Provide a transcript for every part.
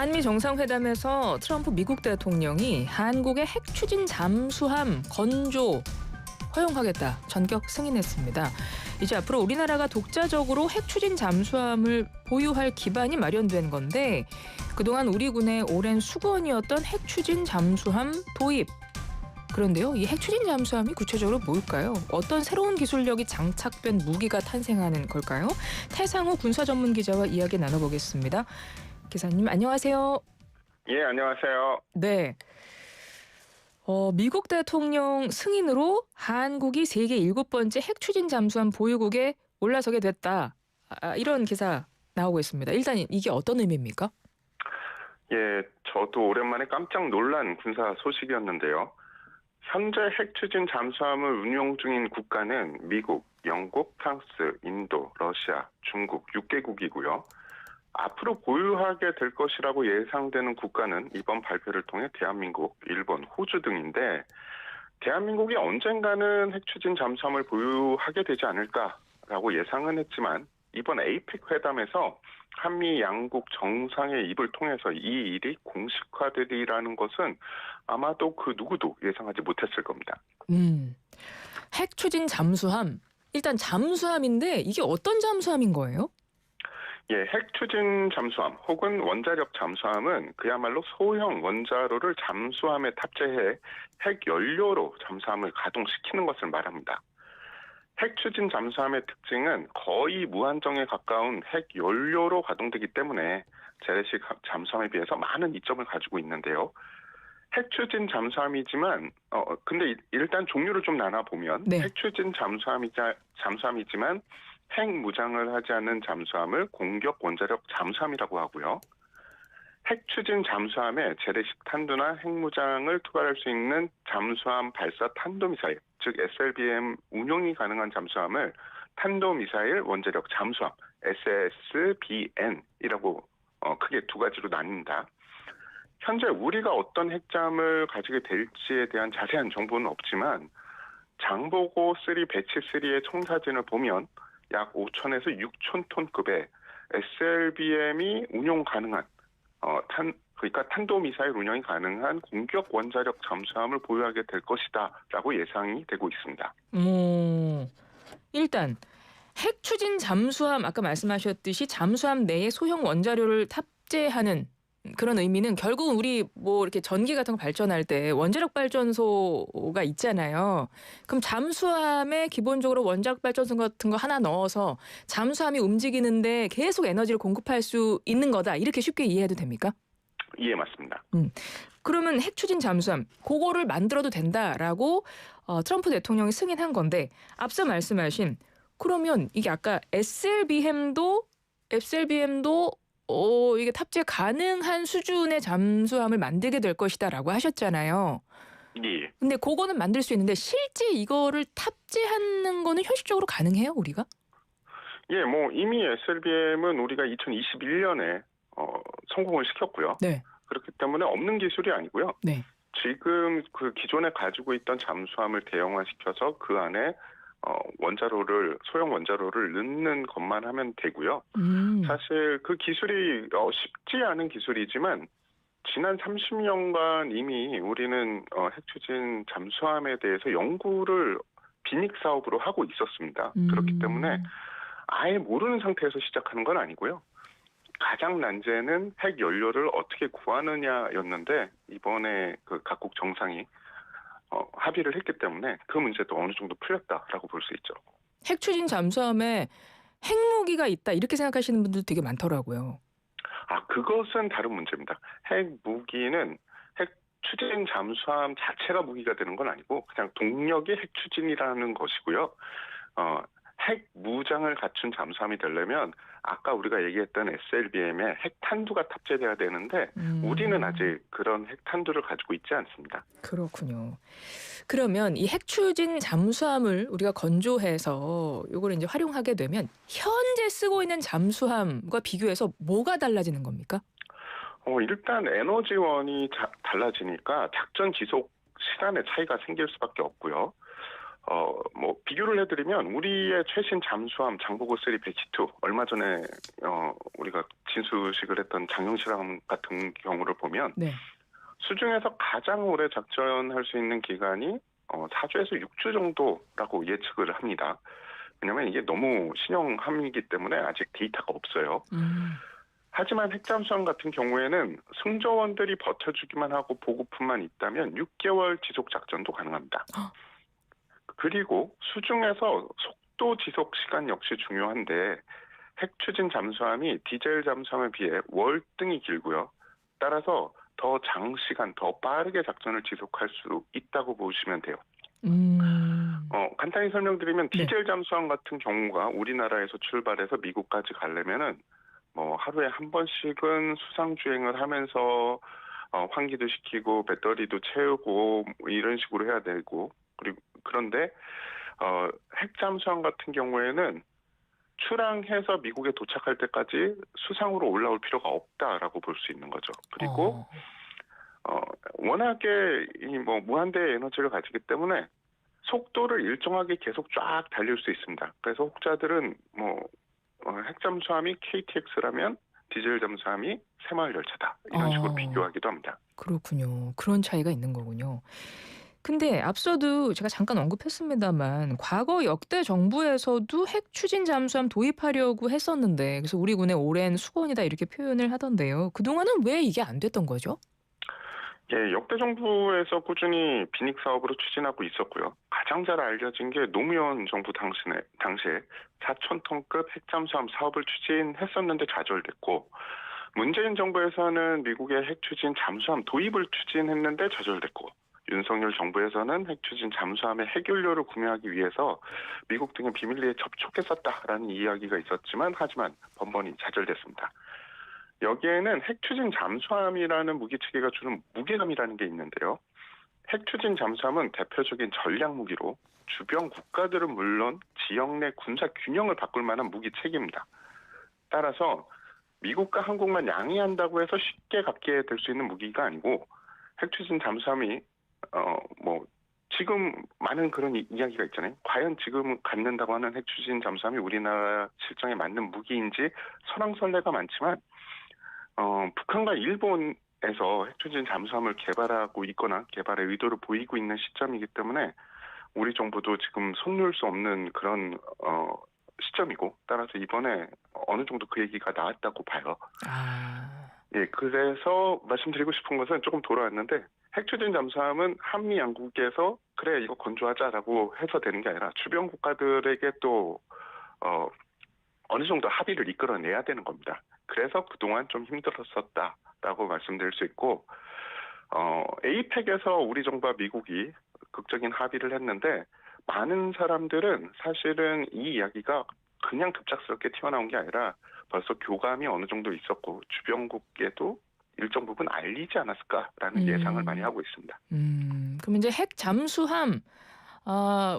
한미 정상회담에서 트럼프 미국 대통령이 한국의 핵 추진 잠수함 건조 허용하겠다 전격 승인했습니다. 이제 앞으로 우리나라가 독자적으로 핵 추진 잠수함을 보유할 기반이 마련된 건데 그동안 우리 군의 오랜 수건이었던 핵 추진 잠수함 도입. 그런데요, 이 핵 추진 잠수함이 구체적으로 뭘까요? 어떤 새로운 기술력이 장착된 무기가 탄생하는 걸까요? 태상호 군사 전문 기자와 이야기 나눠보겠습니다. 기사님 안녕하세요. 예, 안녕하세요. 네. 미국 대통령 승인으로 한국이 세계 7번째 핵 추진 잠수함 보유국에 올라서게 됐다. 이런 기사 나오고 있습니다. 일단 이게 어떤 의미입니까? 예, 저도 오랜만에 깜짝 놀란 군사 소식이었는데요. 현재 핵 추진 잠수함을 운용 중인 국가는 미국, 영국, 프랑스, 인도, 러시아, 중국 6개국이고요. 앞으로 보유하게 될 것이라고 예상되는 국가는 이번 발표를 통해 대한민국, 일본, 호주 등인데 대한민국이 언젠가는 핵 추진 잠수함을 보유하게 되지 않을까라고 예상은 했지만 이번 에이펙 회담에서 한미 양국 정상의 입을 통해서 이 일이 공식화되리라는 것은 아마도 그 누구도 예상하지 못했을 겁니다. 핵 추진 잠수함. 일단 잠수함인데 이게 어떤 잠수함인 거예요? 예, 핵 추진 잠수함 혹은 원자력 잠수함은 그야말로 소형 원자로를 잠수함에 탑재해 핵 연료로 잠수함을 가동시키는 것을 말합니다. 핵 추진 잠수함의 특징은 거의 무한정에 가까운 핵 연료로 가동되기 때문에 재래식 잠수함에 비해서 많은 이점을 가지고 있는데요. 핵 추진 잠수함이지만 근데 일단 종류를 좀 나눠보면 네. 핵 추진 잠수함이지만 핵 무장을 하지 않는 잠수함을 공격 원자력 잠수함이라고 하고요. 핵 추진 잠수함에 재래식 탄두나 핵 무장을 투발할 수 있는 잠수함 발사 탄도미사일, 즉 SLBM 운용이 가능한 잠수함을 탄도미사일 원자력 잠수함, SSBN이라고 크게 두 가지로 나뉩니다. 현재 우리가 어떤 핵잠을 가지게 될지에 대한 자세한 정보는 없지만 장보고 3 배치 3의 총사진을 보면 약 5,000에서 6,000 톤급의 SLBM이 운용 가능한 그러니까 탄도미사일 운영이 가능한 공격 원자력 잠수함을 보유하게 될 것이다라고 예상이 되고 있습니다. 일단 핵 추진 잠수함 아까 말씀하셨듯이 잠수함 내에 소형 원자료를 탑재하는 그런 의미는 결국은 우리 뭐 이렇게 전기 같은 거 발전할 때 원자력 발전소가 있잖아요. 그럼 잠수함에 기본적으로 원자력 발전소 같은 거 하나 넣어서 잠수함이 움직이는데 계속 에너지를 공급할 수 있는 거다. 이렇게 쉽게 이해해도 됩니까? 예, 맞습니다. 그러면 핵 추진 잠수함 그거를 만들어도 된다라고 트럼프 대통령이 승인한 건데 앞서 말씀하신 그러면 이게 아까 SLBM도 이게 탑재 가능한 수준의 잠수함을 만들게 될 것이다라고 하셨잖아요. 예. 근데 그거는 만들 수 있는데 실제 이거를 탑재하는 거는 현실적으로 가능해요, 우리가? 예, 뭐 이미 SLBM은 우리가 2021년에 성공을 시켰고요. 네. 그렇기 때문에 없는 기술이 아니고요. 네. 지금 그 기존에 가지고 있던 잠수함을 대형화시켜서 그 안에 소형 원자로를 넣는 것만 하면 되고요. 사실 그 기술이 쉽지 않은 기술이지만 지난 30년간 이미 우리는 핵 추진 잠수함에 대해서 연구를 비닉 사업으로 하고 있었습니다. 그렇기 때문에 아예 모르는 상태에서 시작하는 건 아니고요. 가장 난제는 핵 연료를 어떻게 구하느냐였는데 이번에 그 각국 정상이 합의를 했기 때문에 그 문제도 어느 정도 풀렸다라고 볼 수 있죠. 핵 추진 잠수함에 핵무기가 있다 이렇게 생각하시는 분들 되게 많더라고요. 그것은 다른 문제입니다. 핵 무기는 핵 추진 잠수함 자체가 무기가 되는 건 아니고 그냥 동력이 핵 추진이라는 것이고요. 핵 무장을 갖춘 잠수함이 되려면 아까 우리가 얘기했던 SLBM에 핵 탄두가 탑재돼야 되는데 우리는 아직 그런 핵 탄두를 가지고 있지 않습니다. 그렇군요. 그러면 이 핵 추진 잠수함을 우리가 건조해서 이걸 이제 활용하게 되면 현재 쓰고 있는 잠수함과 비교해서 뭐가 달라지는 겁니까? 일단 에너지원이 달라지니까 작전 지속 시간의 차이가 생길 수밖에 없고요. 비교를 해드리면 우리의 최신 잠수함 장보고 3 배치 2 얼마 전에 우리가 진수식을 했던 장영실함 같은 경우를 보면 네. 수중에서 가장 오래 작전할 수 있는 기간이 4주에서 6주 정도라고 예측을 합니다. 왜냐하면 이게 너무 신형함이기 때문에 아직 데이터가 없어요. 하지만 핵잠수함 같은 경우에는 승조원들이 버텨주기만 하고 보급품만 있다면 6개월 지속 작전도 가능합니다. 그리고 수중에서 속도 지속 시간 역시 중요한데 핵추진 잠수함이 디젤 잠수함에 비해 월등히 길고요. 따라서 더 장시간, 더 빠르게 작전을 지속할 수 있다고 보시면 돼요. 간단히 설명드리면 네. 디젤 잠수함 같은 경우가 우리나라에서 출발해서 미국까지 가려면은 하루에 한 번씩은 수상 주행을 하면서 환기도 시키고 배터리도 채우고 이런 식으로 해야 되고 그런데 핵 잠수함 같은 경우에는 출항해서 미국에 도착할 때까지 수상으로 올라올 필요가 없다라고 볼 수 있는 거죠. 그리고 워낙에 무한대의 에너지를 가지기 때문에 속도를 일정하게 계속 쫙 달릴 수 있습니다. 그래서 혹자들은 핵잠수함이 KTX라면 디젤 잠수함이 새마을 열차다 이런 식으로 비교하기도 합니다. 그렇군요. 그런 차이가 있는 거군요. 근데 앞서도 제가 잠깐 언급했습니다만 과거 역대 정부에서도 핵 추진 잠수함 도입하려고 했었는데 그래서 우리 군의 오랜 수건이다 이렇게 표현을 하던데요. 그동안은 왜 이게 안 됐던 거죠? 예, 역대 정부에서 꾸준히 비닉 사업으로 추진하고 있었고요. 가장 잘 알려진 게 노무현 정부 당시에 4,000톤급 핵잠수함 사업을 추진했었는데 좌절됐고 문재인 정부에서는 미국의 핵 추진 잠수함 도입을 추진했는데 좌절됐고 윤석열 정부에서는 핵 추진 잠수함의 핵연료를 구매하기 위해서 미국 등의 비밀리에 접촉했었다라는 이야기가 있었지만 하지만 번번이 좌절됐습니다. 여기에는 핵추진 잠수함이라는 무기체계가 주는 무게감이라는 게 있는데요. 핵추진 잠수함은 대표적인 전략 무기로 주변 국가들은 물론 지역 내 군사 균형을 바꿀 만한 무기체계입니다. 따라서 미국과 한국만 양해한다고 해서 쉽게 갖게 될 수 있는 무기가 아니고 핵추진 잠수함이 지금 많은 그런 이야기가 있잖아요. 과연 지금 갖는다고 하는 핵추진 잠수함이 우리나라 실정에 맞는 무기인지 설왕설래가 많지만 북한과 일본에서 핵추진 잠수함을 개발하고 있거나 개발의 의도를 보이고 있는 시점이기 때문에 우리 정부도 지금 손놓을 수 없는 그런 시점이고 따라서 이번에 어느 정도 그 얘기가 나왔다고 봐요. 예, 그래서 말씀드리고 싶은 것은 조금 돌아왔는데 핵추진 잠수함은 한미 양국에서 그래 이거 건조하자라고 해서 되는 게 아니라 주변 국가들에게 또 어느 정도 합의를 이끌어내야 되는 겁니다. 그래서 그동안 좀 힘들었었다라고 말씀드릴 수 있고 에이펙에서 우리 정부와 미국이 극적인 합의를 했는데 많은 사람들은 사실은 이 이야기가 그냥 급작스럽게 튀어나온 게 아니라 벌써 교감이 어느 정도 있었고 주변국에도 일정 부분 알리지 않았을까라는 예상을 많이 하고 있습니다. 그럼 이제 핵 잠수함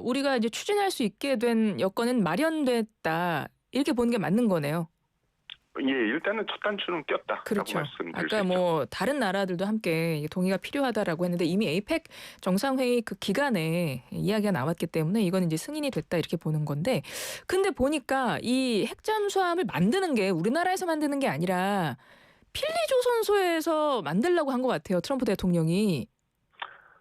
우리가 이제 추진할 수 있게 된 여건은 마련됐다 이렇게 보는 게 맞는 거네요. 예, 일단은 첫 단추는 꼈다라고 그렇죠. 말씀드릴 수 아까 있죠. 다른 나라들도 함께 동의가 필요하다라고 했는데 이미 에이펙 정상회의 그 기간에 이야기가 나왔기 때문에 이건 이제 승인이 됐다 이렇게 보는 건데 근데 보니까 이 핵잠수함을 만드는 게 우리나라에서 만드는 게 아니라 필리조선소에서 만들려고 한 것 같아요. 트럼프 대통령이.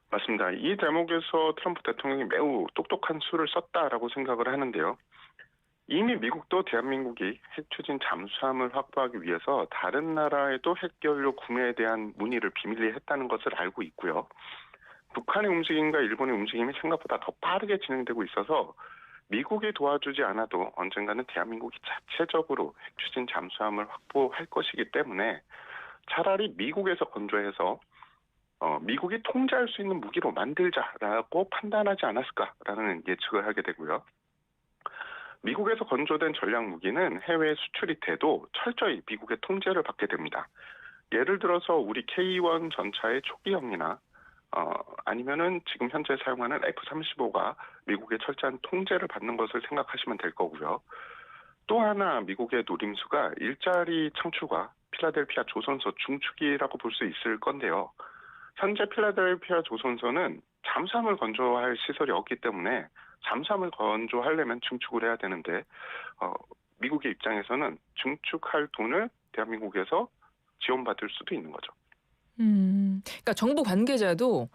맞습니다. 이 대목에서 트럼프 대통령이 매우 똑똑한 수를 썼다라고 생각을 하는데요. 이미 미국도 대한민국이 핵추진 잠수함을 확보하기 위해서 다른 나라에도 핵연료 구매에 대한 문의를 비밀리에 했다는 것을 알고 있고요. 북한의 움직임과 일본의 움직임이 생각보다 더 빠르게 진행되고 있어서 미국이 도와주지 않아도 언젠가는 대한민국이 자체적으로 핵추진 잠수함을 확보할 것이기 때문에 차라리 미국에서 건조해서 미국이 통제할 수 있는 무기로 만들자라고 판단하지 않았을까라는 예측을 하게 되고요. 미국에서 건조된 전략 무기는 해외에 수출이 돼도 철저히 미국의 통제를 받게 됩니다. 예를 들어서 우리 K1 전차의 초기형이나 아니면은 지금 현재 사용하는 F-35가 미국의 철저한 통제를 받는 것을 생각하시면 될 거고요. 또 하나 미국의 노림수가 일자리 창출과 필라델피아 조선소 중축이라고 볼 수 있을 건데요. 현재 필라델피아 조선소는 잠수함을 건조할 시설이 없기 때문에 잠수함을 건조하려면 증축을 해야 되는데 미국의 입장에서는 증축할 돈을 대한민국에서 지원받을 수도 있는 거죠. 그러니까 정부 관계자도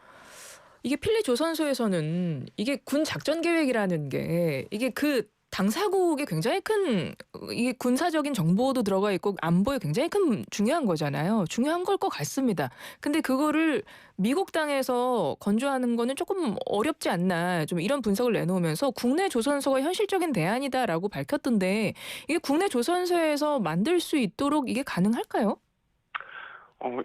이게 필리 조선소에서는 이게 군 작전 계획이라는 게 이게 그 당사국에 굉장히 큰 이게 군사적인 정보도 들어가 있고 안보에 굉장히 큰 중요한 거잖아요. 중요한 걸 것 같습니다. 근데 그거를 미국 땅에서 건조하는 거는 조금 어렵지 않나 좀 이런 분석을 내놓으면서 국내 조선소가 현실적인 대안이다라고 밝혔던데 이게 국내 조선소에서 만들 수 있도록 이게 가능할까요?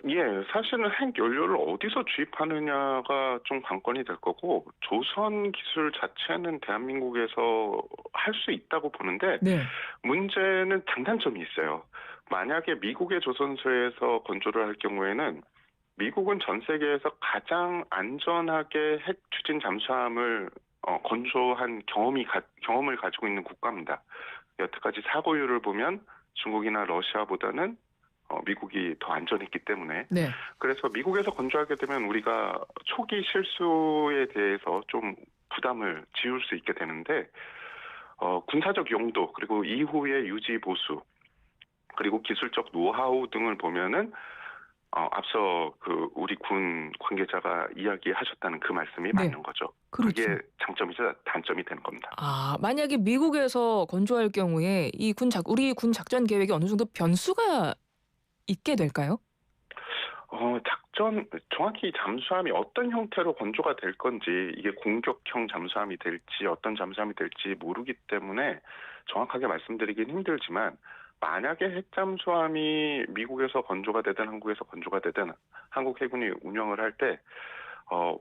예, 사실은 핵 연료를 어디서 주입하느냐가 좀 관건이 될 거고, 조선 기술 자체는 대한민국에서 할 수 있다고 보는데, 네. 문제는 장단점이 있어요. 만약에 미국의 조선소에서 건조를 할 경우에는, 미국은 전 세계에서 가장 안전하게 핵 추진 잠수함을 건조한 경험을 가지고 있는 국가입니다. 여태까지 사고율을 보면 중국이나 러시아보다는 미국이 더 안전했기 때문에 네. 그래서 미국에서 건조하게 되면 우리가 초기 실수에 대해서 좀 부담을 지울 수 있게 되는데 군사적 용도 그리고 이후의 유지 보수 그리고 기술적 노하우 등을 보면은 앞서 그 우리 군 관계자가 이야기하셨다는 그 말씀이 네. 맞는 거죠. 그렇죠. 그게 장점이자 단점이 되는 겁니다. 만약에 미국에서 건조할 경우에 우리 군 작전 계획이 어느 정도 변수가 있게 될까요? 정확히 잠수함이 어떤 형태로 건조가 될 건지, 이게 공격형 잠수함이 될지, 어떤 잠수함이 될지 모르기 때문에 정확하게 말씀드리긴 힘들지만, 만약에 핵잠수함이 미국에서 건조가 되든 한국에서 건조가 되든 한국 해군이 운영을 할 때,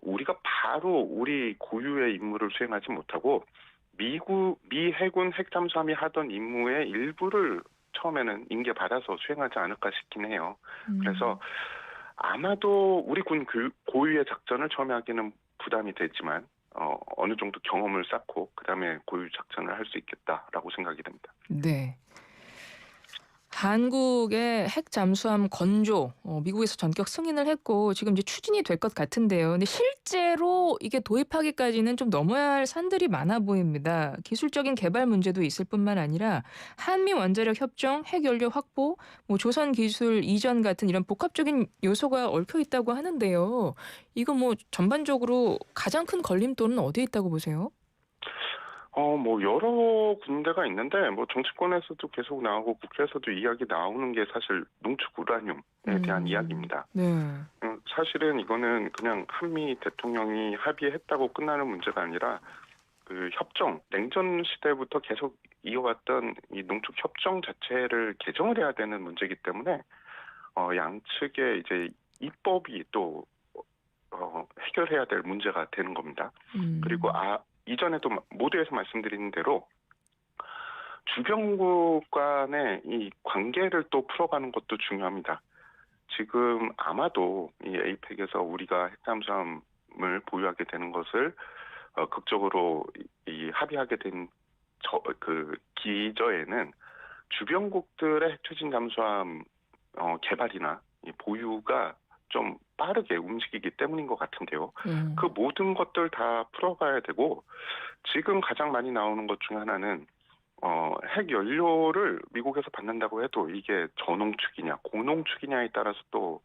우리가 바로 우리 고유의 임무를 수행하지 못하고, 미 해군 핵잠수함이 하던 임무의 일부를 처음에는 인계받아서 수행하지 않을까 싶긴 해요. 그래서 아마도 우리 군 고유의 작전을 처음에 하기는 부담이 되지만 어느 정도 경험을 쌓고 그다음에 고유 작전을 할 수 있겠다라고 생각이 됩니다. 네. 한국의 핵 잠수함 건조, 미국에서 전격 승인을 했고 지금 이제 추진이 될 것 같은데요. 근데 실제로 이게 도입하기까지는 좀 넘어야 할 산들이 많아 보입니다. 기술적인 개발 문제도 있을 뿐만 아니라 한미 원자력 협정, 핵 연료 확보, 조선 기술 이전 같은 이런 복합적인 요소가 얽혀 있다고 하는데요. 이거 전반적으로 가장 큰 걸림돌은 어디에 있다고 보세요? 여러 군데가 있는데, 정치권에서도 계속 나오고 국회에서도 이야기 나오는 게 사실 농축 우라늄에 대한 이야기입니다. 네. 사실은 이거는 그냥 한미 대통령이 합의했다고 끝나는 문제가 아니라, 그 협정, 냉전 시대부터 계속 이어왔던 이 농축 협정 자체를 개정을 해야 되는 문제이기 때문에, 양측의 이제 입법이 또, 해결해야 될 문제가 되는 겁니다. 그리고 이전에도 모두에서 말씀드린 대로 주변국 간의 이 관계를 또 풀어가는 것도 중요합니다. 지금 아마도 이 에이펙에서 우리가 핵잠수함을 보유하게 되는 것을 극적으로 합의하게 된 그 기저에는 주변국들의 핵추진 잠수함 개발이나 이 보유가 좀 빠르게 움직이기 때문인 것 같은데요. 그 모든 것들 다 풀어가야 되고 지금 가장 많이 나오는 것 중에 하나는 핵 연료를 미국에서 받는다고 해도 이게 저농축이냐 고농축이냐에 따라서 또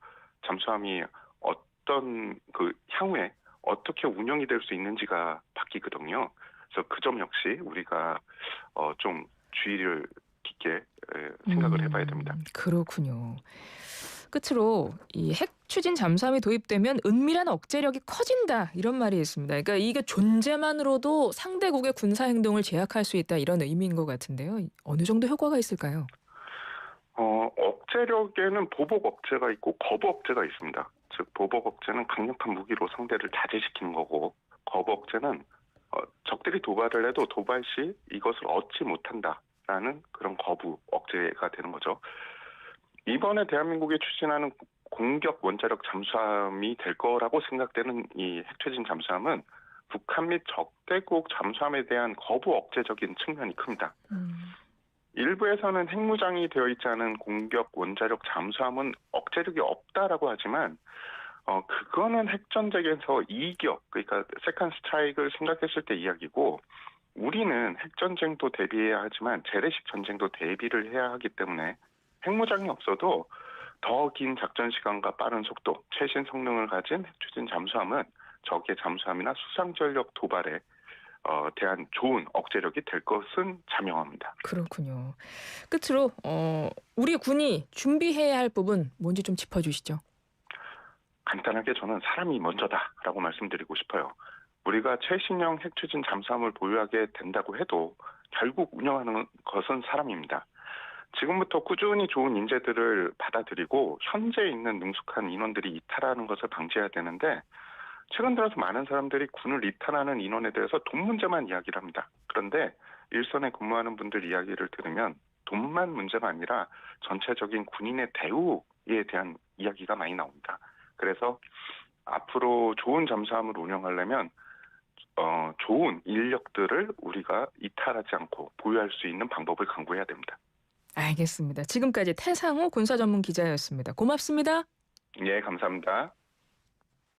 잠수함이 어떤 그 향후에 어떻게 운영이 될 수 있는지가 바뀌거든요. 그래서 그 점 역시 우리가 좀 주의를 깊게 생각을 해봐야 됩니다. 그렇군요. 끝으로 이 핵 추진 잠수함이 도입되면 은밀한 억제력이 커진다 이런 말이 있습니다. 그러니까 이게 존재만으로도 상대국의 군사 행동을 제약할 수 있다 이런 의미인 것 같은데요. 어느 정도 효과가 있을까요? 억제력에는 보복 억제가 있고 거부 억제가 있습니다. 즉 보복 억제는 강력한 무기로 상대를 자제시키는 거고 거부 억제는 적들이 도발을 해도 도발 시 이것을 얻지 못한다라는 그런 거부 억제가 되는 거죠. 이번에 대한민국이 추진하는 공격 원자력 잠수함이 될 거라고 생각되는 이 핵추진 잠수함은 북한 및 적대국 잠수함에 대한 거부 억제적인 측면이 큽니다. 일부에서는 핵무장이 되어 있지 않은 공격 원자력 잠수함은 억제력이 없다라고 하지만 그거는 핵전쟁에서 이격, 그러니까 세컨드 스트라이크를 생각했을 때 이야기고 우리는 핵전쟁도 대비해야 하지만 재래식 전쟁도 대비를 해야 하기 때문에 핵무장이 없어도 더 긴 작전 시간과 빠른 속도, 최신 성능을 가진 핵추진 잠수함은 적의 잠수함이나 수상전력 도발에 대한 좋은 억제력이 될 것은 자명합니다. 그렇군요. 끝으로 우리 군이 준비해야 할 부분 뭔지 좀 짚어주시죠. 간단하게 저는 사람이 먼저다라고 말씀드리고 싶어요. 우리가 최신형 핵추진 잠수함을 보유하게 된다고 해도 결국 운영하는 것은 사람입니다. 지금부터 꾸준히 좋은 인재들을 받아들이고 현재 있는 능숙한 인원들이 이탈하는 것을 방지해야 되는데 최근 들어서 많은 사람들이 군을 이탈하는 인원에 대해서 돈 문제만 이야기를 합니다. 그런데 일선에 근무하는 분들 이야기를 들으면 돈만 문제가 아니라 전체적인 군인의 대우에 대한 이야기가 많이 나옵니다. 그래서 앞으로 좋은 잠수함을 운영하려면 좋은 인력들을 우리가 이탈하지 않고 보유할 수 있는 방법을 강구해야 됩니다. 알겠습니다. 지금까지 태상호 군사전문 기자였습니다. 고맙습니다. 예, 감사합니다.